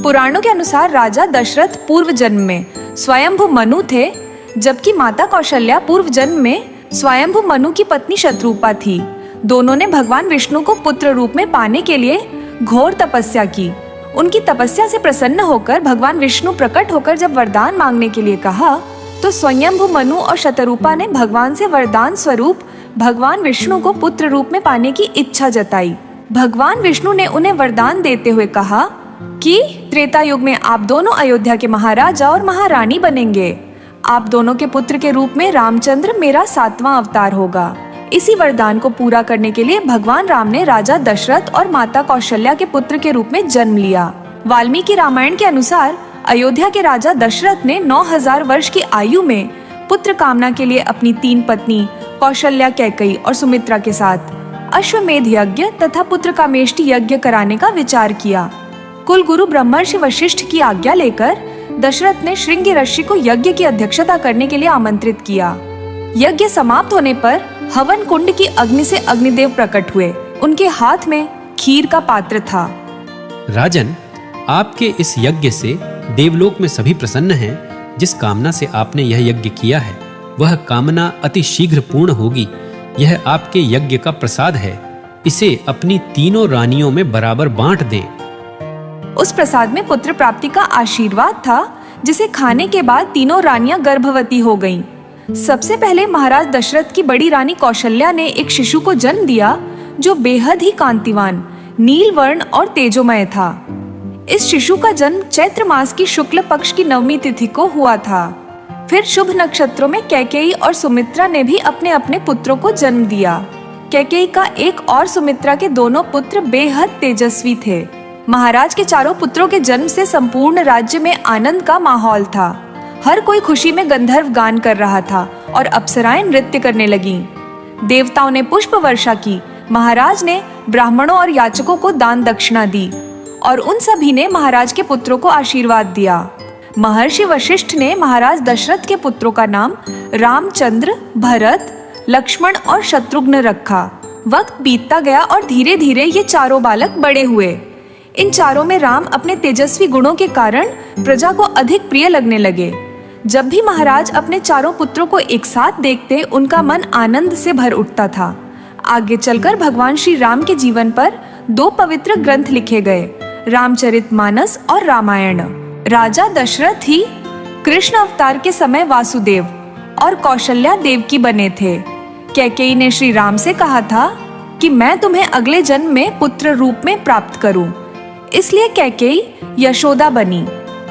पुराणों के अनुसार राजा दशरथ पूर्व जन्म में स्वयंभू मनु थे, जबकि माता कौशल्या पूर्व जन्म में स्वयंभू मनु की पत्नी शत्रुपा थी। दोनों ने भगवान विष्णु को पुत्र रूप में पाने के लिए घोर तपस्या की। उनकी तपस्या से प्रसन्न होकर भगवान विष्णु प्रकट होकर जब वरदान मांगने के लिए कहा, तो स्वयंभू मनु और शतरूपा ने भगवान से वरदान स्वरूप भगवान विष्णु को पुत्र रूप में पाने की इच्छा जताई। भगवान विष्णु ने उन्हें वरदान देते हुए कहा कि त्रेता युग में आप दोनों अयोध्या के महाराजा और महारानी बनेंगे। आप दोनों के पुत्र के रूप में रामचंद्र मेरा 7वां अवतार होगा। इसी वरदान को पूरा करने के लिए भगवान राम ने राजा दशरथ और माता कौशल्या के पुत्र के रूप में जन्म लिया। वाल्मीकि रामायण के अनुसार अयोध्या के राजा दशरथ ने 9000 वर्ष की आयु में पुत्र कामना के लिए अपनी 3 पत्नी कौशल्या, कैकेयी और सुमित्रा के साथ अश्वमेध यज्ञ तथा पुत्र कामेष्टि यज्ञ कराने का विचार किया। कुल गुरु ब्रह्मर्षि वशिष्ठ की आज्ञा लेकर दशरथ ने श्रृंगी ऋषि को यज्ञ की अध्यक्षता करने के लिए आमंत्रित किया। यज्ञ समाप्त होने पर हवन कुंड की अग्नि से अग्निदेव प्रकट हुए। उनके हाथ में खीर का पात्र था। राजन, आपके इस यज्ञ से देवलोक में सभी प्रसन्न हैं। जिस कामना से आपने यह यज्ञ किया है वह कामना अति शीघ्र पूर्ण होगी। यह आपके यज्ञ का प्रसाद है। इसे अपनी तीनों रानियों में बराबर बांट दें। उस प्रसाद में पुत्र प्राप्ति का आशीर्वाद था, जिसे खाने के बाद तीनों रानियां गर्भवती हो गईं। सबसे पहले महाराज दशरथ की बड़ी रानी कौशल्या ने एक शिशु को जन्म दिया जो बेहद ही कांतिवान, नील वर्ण और तेजोमय था। इस शिशु का जन्म चैत्र मास की शुक्ल पक्ष की 9वीं तिथि को हुआ था। फिर शुभ नक्षत्रों में कैकेयी और सुमित्रा ने भी अपने अपने पुत्रों को जन्म दिया। कैकेयी का एक और सुमित्रा के दोनों पुत्र बेहद तेजस्वी थे। महाराज के चारों पुत्रों के जन्म से संपूर्ण राज्य में आनंद का माहौल था। हर कोई खुशी में गंधर्व गान कर रहा था और अप्सराएं नृत्य करने लगीं। देवताओं ने पुष्प वर्षा की। महाराज ने ब्राह्मणों और याचकों को दान दक्षिणा दी और उन सभी ने महाराज के पुत्रों को आशीर्वाद दिया। महर्षि वशिष्ठ ने महाराज दशरथ के पुत्रों का नाम रामचंद्र, भरत, लक्ष्मण और शत्रुघ्न रखा। वक्त बीतता गया और धीरे धीरे ये चारों बालक बड़े हुए। इन चारों में राम अपने तेजस्वी गुणों के कारण प्रजा को अधिक प्रिय लगने लगे। जब भी महाराज अपने चारों पुत्रों को एक साथ देखते, उनका मन आनंद से भर उठता था। आगे चलकर भगवान श्री राम के जीवन पर 2 पवित्र ग्रंथ लिखे गए, रामचरितमानस और रामायण। राजा दशरथ ही कृष्ण अवतार के समय वासुदेव और कौशल्या देवकी बने थे। कैकेयी ने श्री राम से कहा था कि मैं तुम्हें अगले जन्म में पुत्र रूप में प्राप्त करूं। इसलिए कैकेयी यशोदा बनी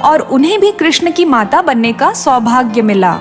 और उन्हें भी कृष्ण की माता बनने का सौभाग्य मिला।